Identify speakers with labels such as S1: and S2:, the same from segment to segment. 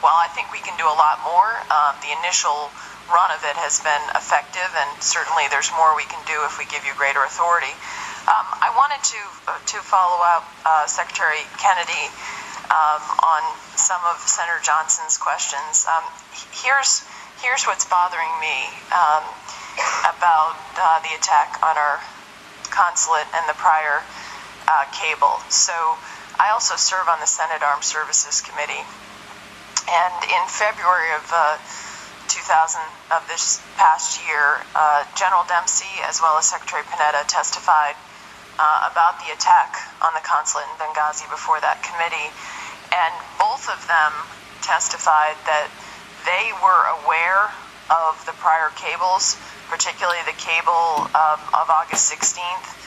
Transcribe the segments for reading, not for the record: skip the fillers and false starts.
S1: while I think we can do a lot more, the initial run of it has been effective, and certainly there's more we can do if we give you greater authority. I wanted to follow up Secretary Kennedy on some of Senator Johnson's questions. Here's what's bothering me about the attack on our consulate and the prior cable. So I also serve on the Senate Armed Services Committee, and in February of 2000 of this past year, General Dempsey as well as Secretary Panetta testified about the attack on the consulate in Benghazi before that committee, and both of them testified that they were aware of the prior cables, particularly the cable of August 16th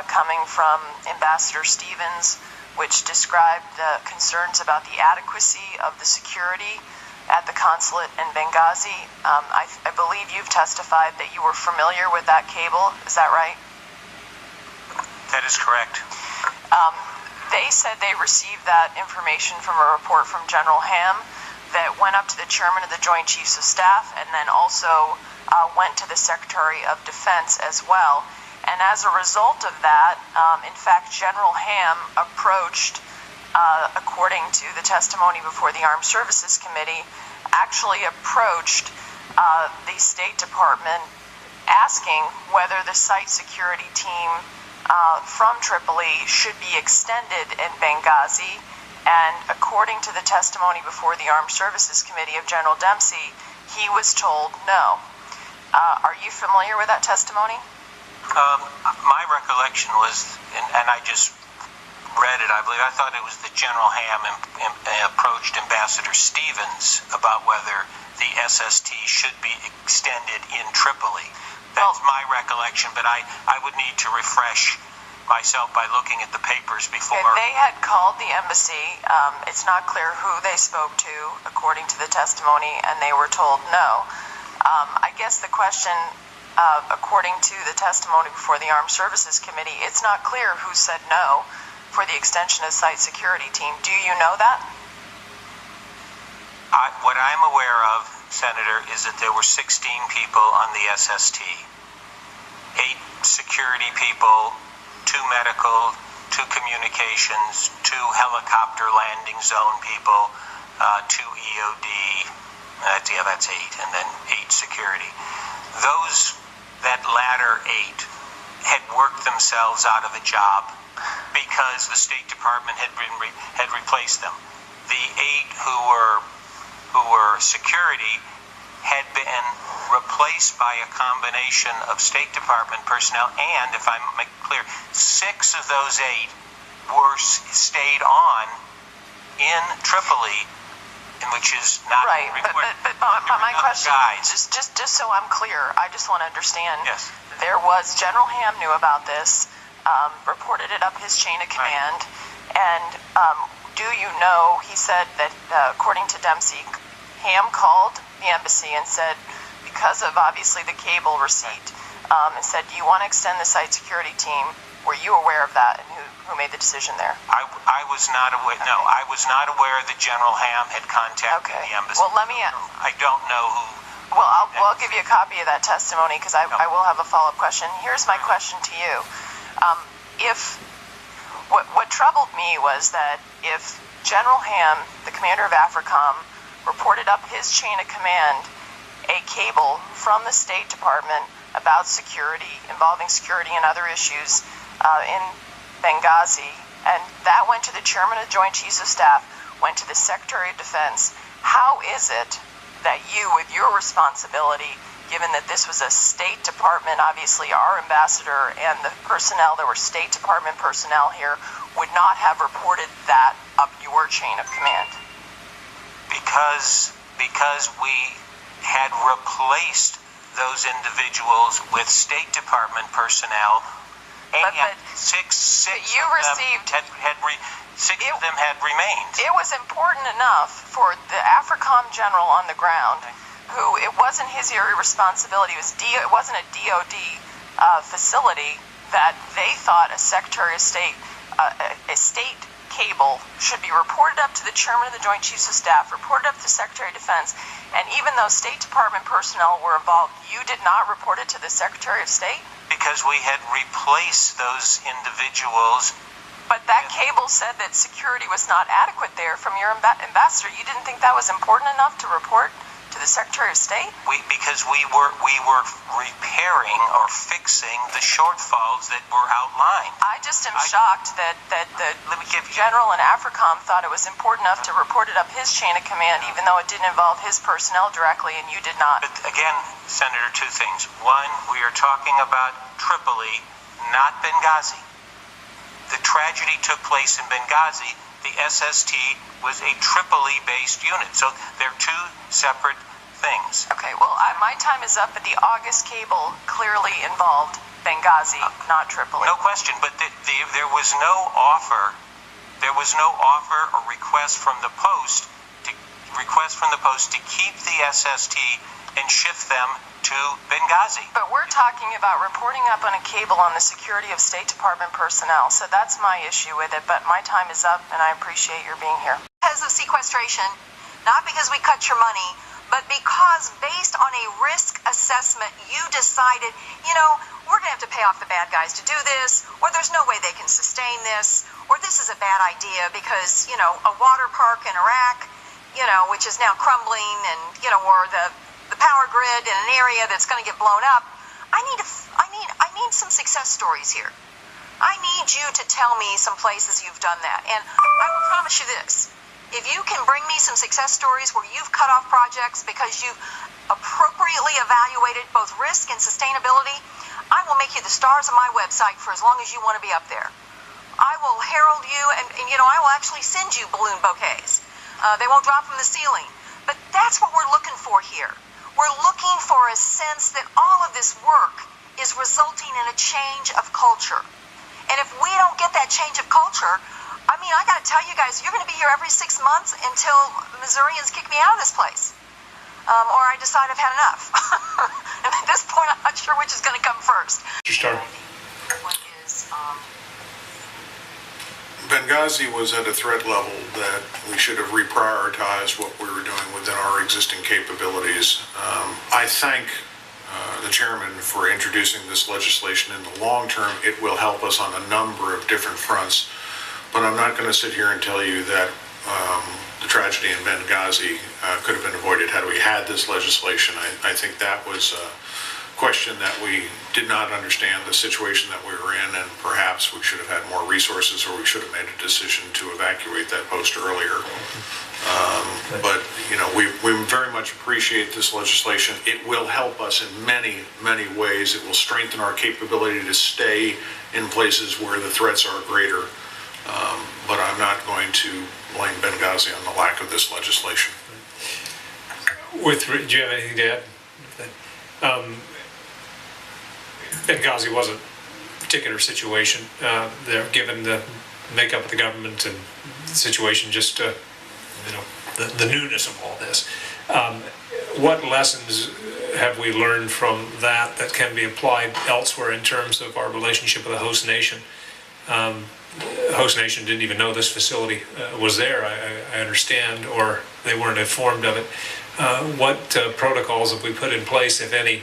S1: coming from Ambassador Stevens, which described concerns about the adequacy of the security at the consulate in Benghazi. I believe you've testified that you were familiar with that cable. Is that right?
S2: That is correct.
S1: They said they received that information from a report from General Ham that went up to the chairman of the Joint Chiefs of Staff and then also went to the Secretary of Defense as well. And as a result of that, in fact, General Ham approached, according to the testimony before the Armed Services Committee, actually approached the State Department asking whether the site security team from Tripoli should be extended in Benghazi. And according to the testimony before the Armed Services Committee of General Dempsey, he was told no. Are you familiar with that testimony?
S2: My recollection was, and I just read it, I believe, I thought it was that General Ham approached Ambassador Stevens about whether the SST should be extended in Tripoli. That's my recollection, but I would need to refresh myself by looking at the papers before.
S1: They had called the embassy. It's not clear who they spoke to, according to the testimony, and they were told no. I guess the question, according to the testimony before the Armed Services Committee, it's not clear who said no for the extension of site security team. Do you know that?
S2: What I'm aware of, Senator, is that there were 16 people on the SST. 8 security people, 2 medical, 2 communications, 2 helicopter landing zone people, 2 EOD, that's 8, and then 8 security. That latter 8 had worked themselves out of a job because the State Department had replaced them. The 8 who were security had been replaced by a combination of State Department personnel, and, if I'm clear, 6 of those 8 stayed on in Tripoli, which is not
S1: right. But my question, just so I'm clear, I just want to understand.
S2: Yes.
S1: There was General Ham knew about this, reported it up his chain of command, and do you know? He said that according to Dempsey, Ham called the embassy and said, because of obviously the cable receipt, and said, "Do you want to extend the site security team?" Were you aware of that, and who made the decision there?
S2: I was not aware. No, I was not aware that General Ham had contacted the embassy.
S1: Well, let me.
S2: I don't know who.
S1: Well, I'll give you a copy of that testimony because I will have a follow-up question. Here's my question to you: what troubled me was that if General Ham, the commander of AFRICOM, reported up his chain of command a cable from the State Department about security, involving security and other issues in Benghazi, and that went to the chairman of the Joint Chiefs of Staff, went to the Secretary of Defense, how is it that you, with your responsibility, given that this was a State Department, obviously our ambassador and the personnel, there were State Department personnel here, would not have reported that up your chain of command?
S2: Because we had replaced those individuals with State Department personnel, and six of them had remained.
S1: It was important enough for the AFRICOM general on the ground, who it wasn't his area of responsibility, it wasn't a DOD facility, that they thought a Secretary of State, a state cable should be reported up to the Chairman of the Joint Chiefs of Staff, reported up to the Secretary of Defense, and even though State Department personnel were involved, you did not report it to the Secretary of State?
S2: Because we had replaced those individuals.
S1: But that cable said that security was not adequate there from your ambassador. You didn't think that was important enough to report to the Secretary of State?
S2: Because we were repairing or fixing the shortfalls that were outlined.
S1: I just am shocked that the General in AFRICOM thought it was important enough to report it up his chain of command, even though it didn't involve his personnel directly, and you did not.
S2: But again, Senator, two things. One, we are talking about Tripoli, not Benghazi. The tragedy took place in Benghazi. The SST was a Tripoli-based unit. So they're two separate things.
S1: Okay, well, my time is up, but the August cable clearly involved Benghazi, not Tripoli.
S2: No question, but there was no offer. There was no offer or request from the post to keep the SST and shift them to Benghazi.
S1: But we're talking about reporting up on a cable on the security of State Department personnel, so that's my issue with it, but my time is up, and I appreciate your being here.
S3: Because of sequestration, not because we cut your money, but because based on a risk assessment, you decided, we're going to have to pay off the bad guys to do this, or there's no way they can sustain this, or this is a bad idea because, a water park in Iraq, which is now crumbling, and, or the power grid in an area that's going to get blown up. I need some success stories here. I need you to tell me some places you've done that. And I will promise you this. If you can bring me some success stories where you've cut off projects because you've appropriately evaluated both risk and sustainability, I will make you the stars of my website for as long as you want to be up there. I will herald you, and I will actually send you balloon bouquets. They won't drop from the ceiling. But that's what we're looking for here. We're looking for a sense that all of this work is resulting in a change of culture. And if we don't get that change of culture, I got to tell you guys, you're going to be here every 6 months until Missourians kick me out of this place. Or I decide I've had enough. And at this point, I'm not sure which is going to come first. What is...
S4: Benghazi was at a threat level that we should have reprioritized what we were doing within our existing capabilities. I thank the chairman for introducing this legislation. In the long term, it will help us on a number of different fronts. But I'm not going to sit here and tell you that the tragedy in Benghazi could have been avoided had we had this legislation. I think that was a question that we did not understand the situation that we were in, and perhaps we should have had more resources, or we should have made a decision to evacuate that post earlier. But we very much appreciate this legislation. It will help us in many, many ways. It will strengthen our capability to stay in places where the threats are greater. But I'm not going to blame Benghazi on the lack of this legislation.
S5: Do you have anything to add? Benghazi was a particular situation there, given the makeup of the government and the situation, just the newness of all this. What lessons have we learned from that can be applied elsewhere in terms of our relationship with the host nation? The host nation didn't even know this facility was there, I understand, or they weren't informed of it. What protocols have we put in place, if any,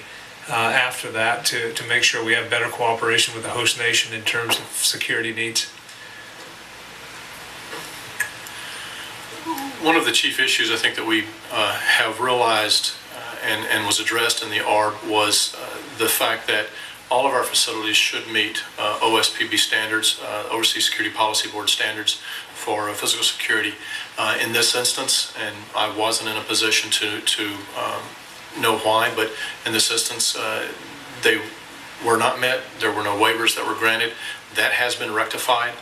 S5: after that to make sure we have better cooperation with the host nation in terms of security needs?
S6: One of the chief issues I think that we have realized and was addressed in the ARB was the fact that all of our facilities should meet OSPB standards, Overseas Security Policy Board standards for physical security. In this instance, and I wasn't in a position to know why, but in this instance, they were not met. There were no waivers that were granted. That has been rectified.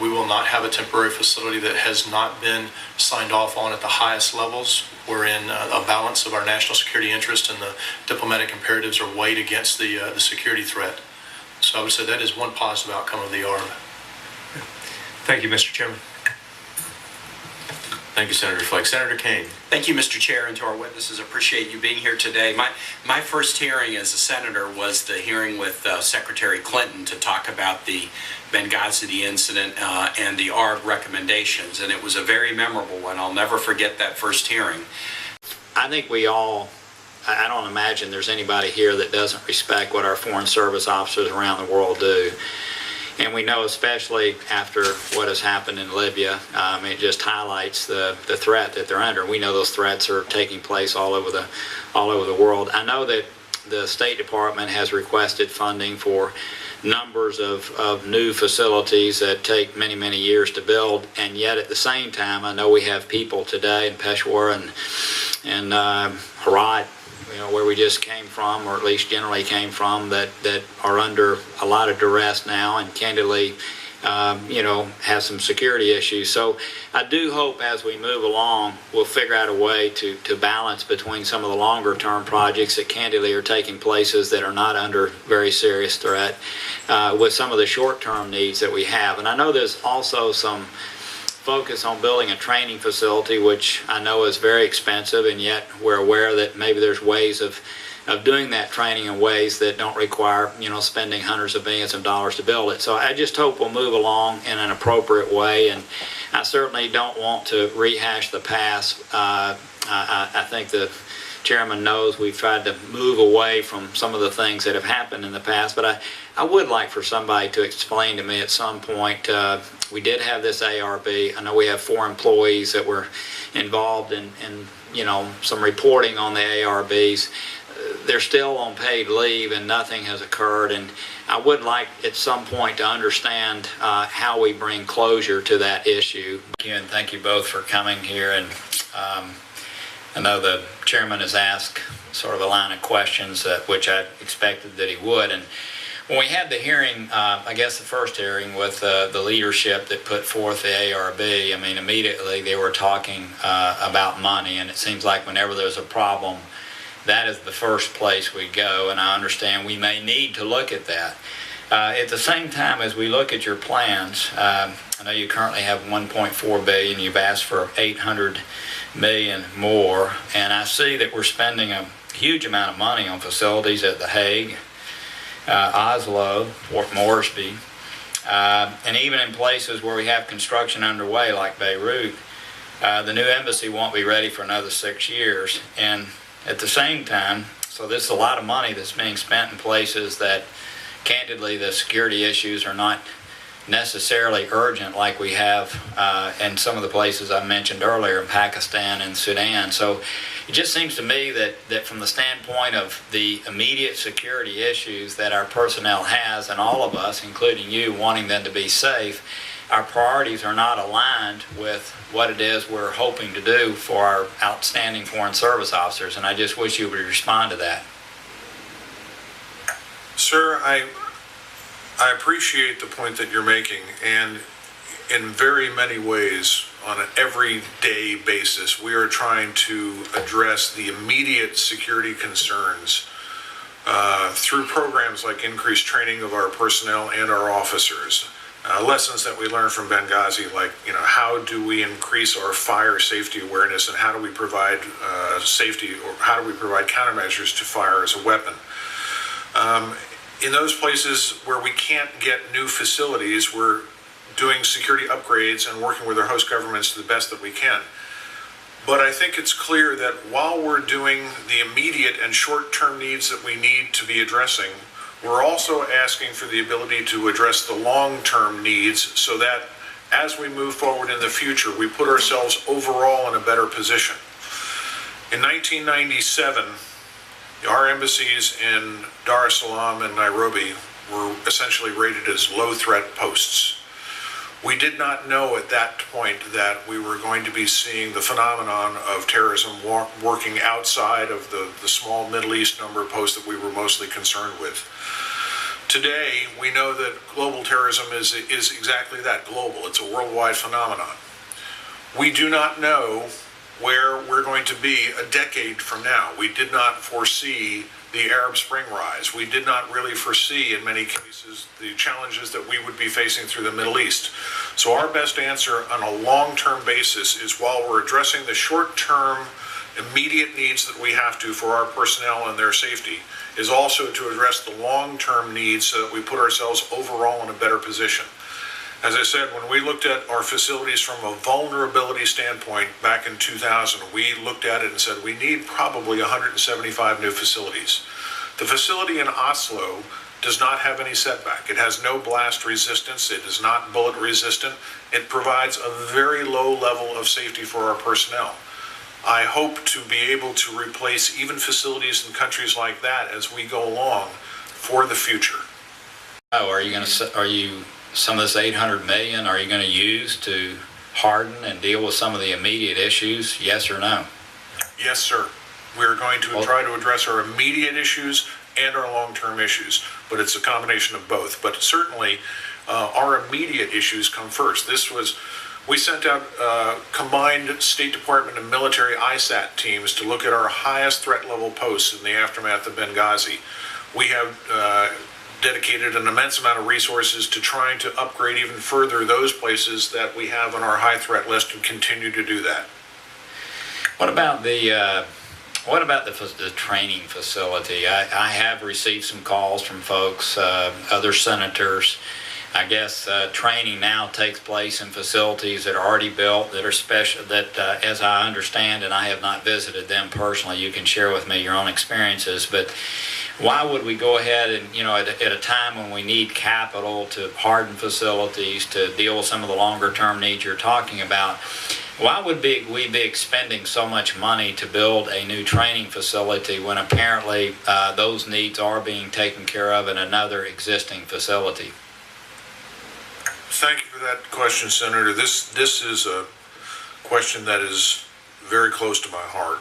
S6: We will not have a temporary facility that has not been signed off on at the highest levels, wherein a balance of our national security interest and the diplomatic imperatives are weighed against the security threat. So I would say that is one positive outcome of the ARB.
S5: Thank you, Mr. Chairman.
S7: Thank you, Senator Flake. Senator Kane.
S8: Thank you, Mr. Chair, and to our witnesses. Appreciate you being here today. My first hearing as a senator was the hearing with Secretary Clinton to talk about the Benghazi incident and the ARB recommendations, and it was a very memorable one. I'll never forget that first hearing.
S9: I think we all, I don't imagine there's anybody here that doesn't respect what our Foreign Service officers around the world do. And we know, especially after what has happened in Libya, it just highlights the threat that they're under. We know those threats are taking place all over the world. I know that the State Department has requested funding for numbers of new facilities that take many, many years to build, and yet at the same time, I know we have people today in Peshawar and Herat, where we just came from, or at least generally came from, that are under a lot of duress now, and candidly, have some security issues. So I do hope as we move along, we'll figure out a way to balance between some of the longer term projects that candidly are taking places that are not under very serious threat, with some of the short term needs that we have. And I know there's also some focus on building a training facility, which I know is very expensive, and yet we're aware that maybe there's ways of doing that training in ways that don't require, spending hundreds of millions of dollars to build it. So I just hope we'll move along in an appropriate way, and I certainly don't want to rehash the past. I think the chairman knows we've tried to move away from some of the things that have happened in the past, but I would like for somebody to explain to me at some point. We did have this ARB. I know we have 4 employees that were involved in some reporting on the ARBs. They're still on paid leave and nothing has occurred, and I would like at some point to understand how we bring closure to that issue. Thank you, and thank you both for coming here. And I know the chairman has asked sort of a line of questions which I expected that he would. And when we had the hearing, I guess the first hearing with the leadership that put forth the ARB, immediately they were talking about money, and it seems like whenever there's a problem, that is the first place we go, and I understand we may need to look at that. At the same time, as we look at your plans, I know you currently have $1.4 billion. You've asked for $800 million more, and I see that we're spending a huge amount of money on facilities at The Hague, Oslo, Fort Moresby, and even in places where we have construction underway like Beirut. The new embassy won't be ready for another 6 years, and at the same time, so this is a lot of money that's being spent in places that candidly the security issues are not necessarily urgent like we have in some of the places I mentioned earlier in Pakistan and Sudan. So it just seems to me that from the standpoint of the immediate security issues that our personnel has, and all of us, including you, wanting them to be safe, our priorities are not aligned with what it is we're hoping to do for our outstanding Foreign Service officers, and I just wish you would respond to that.
S4: Sir, I appreciate the point that you're making, and in very many ways, on an everyday basis, we are trying to address the immediate security concerns through programs like increased training of our personnel and our officers. Lessons that we learned from Benghazi, like how do we increase our fire safety awareness, and how do we provide safety, or how do we provide countermeasures to fire as a weapon. In those places where we can't get new facilities, we're doing security upgrades and working with our host governments to the best that we can. But I think it's clear that while we're doing the immediate and short-term needs that we need to be addressing, we're also asking for the ability to address the long-term needs, so that as we move forward in the future, we put ourselves overall in a better position. In 1997, our embassies in Dar es Salaam and Nairobi were essentially rated as low-threat posts. We did not know at that point that we were going to be seeing the phenomenon of terrorism working outside of the small Middle East number of posts that we were mostly concerned with. Today, we know that global terrorism is exactly that, global. It's a worldwide phenomenon. We do not know where we're going to be a decade from now. We did not foresee the Arab Spring rise. We did not really foresee, in many cases, the challenges that we would be facing through the Middle East. So our best answer on a long-term basis is, while we're addressing the short-term immediate needs that we have to for our personnel and their safety, is also to address the long-term needs so that we put ourselves overall in a better position. As I said, when we looked at our facilities from a vulnerability standpoint back in 2000, we looked at it and said we need probably 175 new facilities. The facility in Oslo does not have any setback. It has no blast resistance. It is not bullet resistant. It provides a very low level of safety for our personnel. I hope to be able to replace even facilities in countries like that as we go along for the future.
S9: Oh, are you some of this $800 million, are you going to use to harden and deal with some of the immediate issues? Yes or no?
S4: Yes, sir. We're going to try to address our immediate issues and our long-term issues, but it's a combination of both. But certainly, our immediate issues come first. We sent out combined State Department and military ISAT teams to look at our highest threat level posts in the aftermath of Benghazi. We have dedicated an immense amount of resources to trying to upgrade even further those places that we have on our high threat list, and continue to do that.
S9: What about the training facility? I have received some calls from folks, other senators. I guess training now takes place in facilities that are already built, that are special, that as I understand, and I have not visited them personally, you can share with me your own experiences, but why would we go ahead and, at a time when we need capital to harden facilities, to deal with some of the longer term needs you're talking about, why would we be expending so much money to build a new training facility when apparently those needs are being taken care of in another existing facility?
S4: Thank you for that question, Senator. This is a question that is very close to my heart.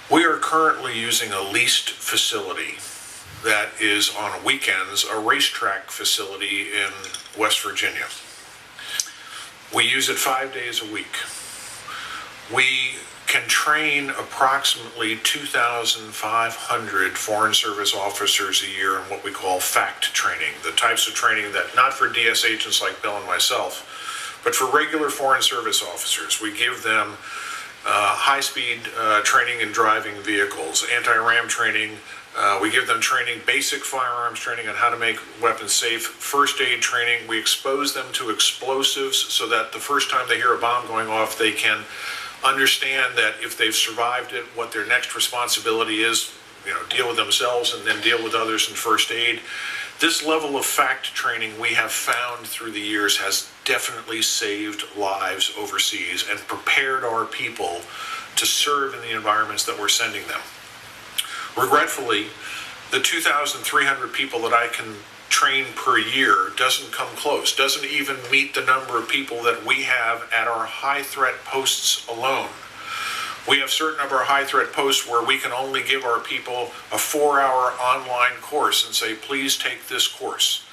S4: We are currently using a leased facility that is on weekends a racetrack facility in West Virginia. We use it 5 days a week. We can train approximately 2,500 Foreign Service officers a year in what we call FACT training, the types of training that, not for DS agents like Bill and myself, but for regular Foreign Service officers. We give them high-speed training in driving vehicles, anti-ram training. We give them training, basic firearms training on how to make weapons safe, first aid training. We expose them to explosives so that the first time they hear a bomb going off, they can understand that if they've survived it, what their next responsibility is, deal with themselves and then deal with others in first aid. This level of FACT training, we have found through the years, has definitely saved lives overseas and prepared our people to serve in the environments that we're sending them. Regretfully, the 2,300 people that I can train per year doesn't come close, doesn't even meet the number of people that we have at our high threat posts alone. We have certain of our high threat posts where we can only give our people a 4-hour online course and say, please take this course.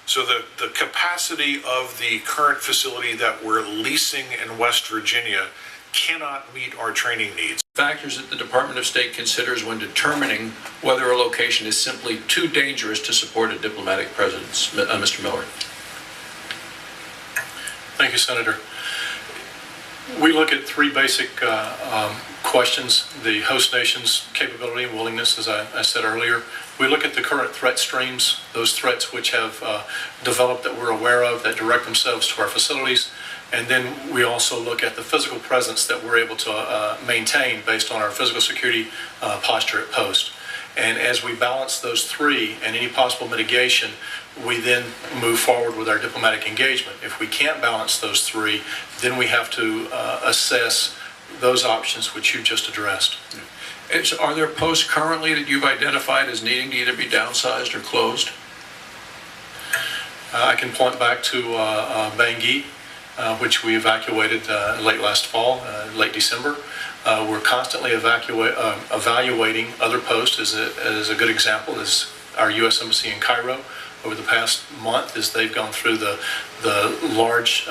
S4: So the capacity of the current facility that we're leasing in West Virginia cannot meet our training needs.
S6: Factors that the Department of State considers when determining whether a location is simply too dangerous to support a diplomatic presence. Mr. Miller.
S7: Thank you, Senator. We look at three basic questions: the host nation's capability and willingness, as I said earlier. We look at the current threat streams, those threats which have developed that we're aware of that direct themselves to our facilities. And then we also look at the physical presence that we're able to maintain based on our physical security posture at post. And as we balance those three and any possible mitigation, we then move forward with our diplomatic engagement. If we can't balance those three, then we have to assess those options which you just addressed.
S6: Are there posts currently that you've identified as needing to either be downsized or closed?
S7: I can point back to Benghazi, which we evacuated late last fall, late December. We're constantly evaluating other posts. As a good example is our U.S. Embassy in Cairo, over the past month as they've gone through the large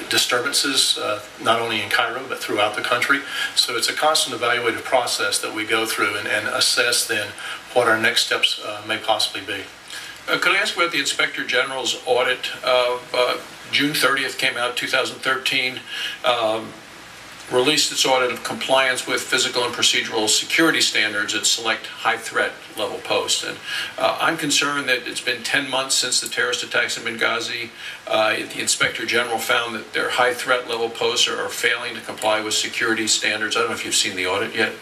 S7: disturbances, not only in Cairo, but throughout the country. So it's a constant evaluative process that we go through and assess then what our next steps may possibly be.
S10: Could I ask about the Inspector General's audit of June 30th came out 2013, released its audit of compliance with physical and procedural security standards at select high threat level posts. And I'm concerned that it's been 10 months since the terrorist attacks in Benghazi. The Inspector General found that their high threat level posts are failing to comply with security standards. I don't know if you've seen the audit yet.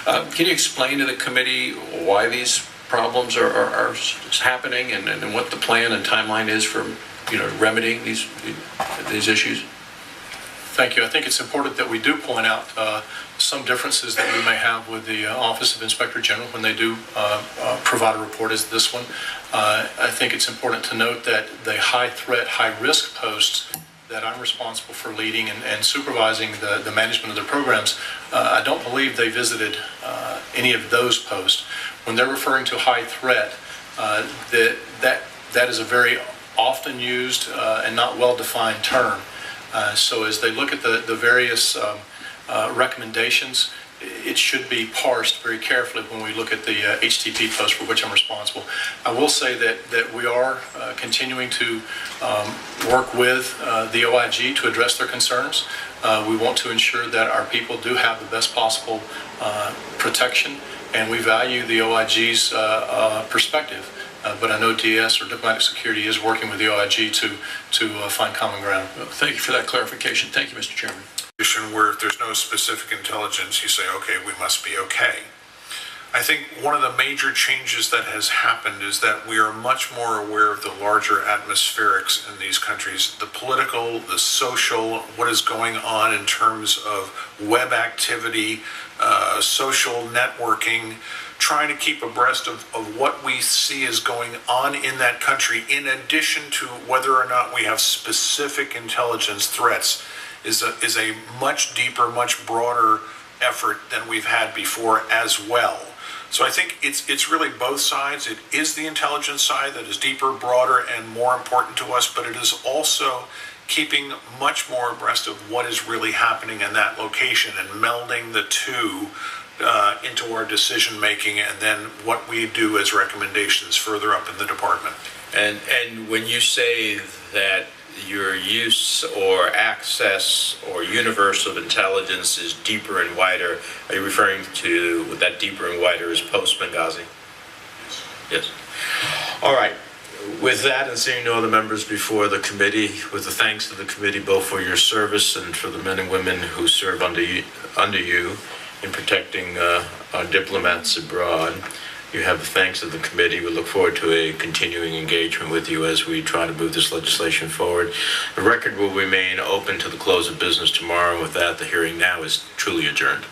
S10: Can you explain to the committee why these problems are happening and what the plan and timeline is for remedying these issues?
S7: Thank you. I think it's important that we do point out some differences that we may have with the Office of Inspector General when they do provide a report as this one. I think it's important to note that the high threat, high risk posts that I'm responsible for leading and supervising the management of their programs, I don't believe they visited any of those posts. When they're referring to high threat, that is a very often used and not well-defined term. So as they look at the various recommendations, it should be parsed very carefully when we look at the HTP post for which I'm responsible. I will say that we are continuing to work with the OIG to address their concerns. We want to ensure that our people do have the best possible protection, and we value the OIG's perspective. But I know DS, or Diplomatic Security, is working with the OIG to find common ground.
S10: Thank you for that clarification. Thank you, Mr. Chairman.
S4: Where if there's no specific intelligence, you say, okay, we must be okay. I think one of the major changes that has happened is that we are much more aware of the larger atmospherics in these countries, the political, the social, what is going on in terms of web activity, social networking, trying to keep abreast of what we see is going on in that country, in addition to whether or not we have specific intelligence threats, is a much deeper, much broader effort than we've had before as well. So I think it's really both sides. It is the intelligence side that is deeper, broader, and more important to us, but it is also keeping much more abreast of what is really happening in that location and melding the two into our decision making, and then what we do as recommendations further up in the department.
S11: And when you say that your use or access or universe of intelligence is deeper and wider, are you referring to that deeper and wider is post-Benghazi? Yes. All right. With that, and seeing no other members before the committee, with the thanks to the committee both for your service and for the men and women who serve under you in protecting our diplomats abroad, you have the thanks of the committee. We look forward to a continuing engagement with you as we try to move this legislation forward. The record will remain open to the close of business tomorrow. With that, the hearing now is truly adjourned.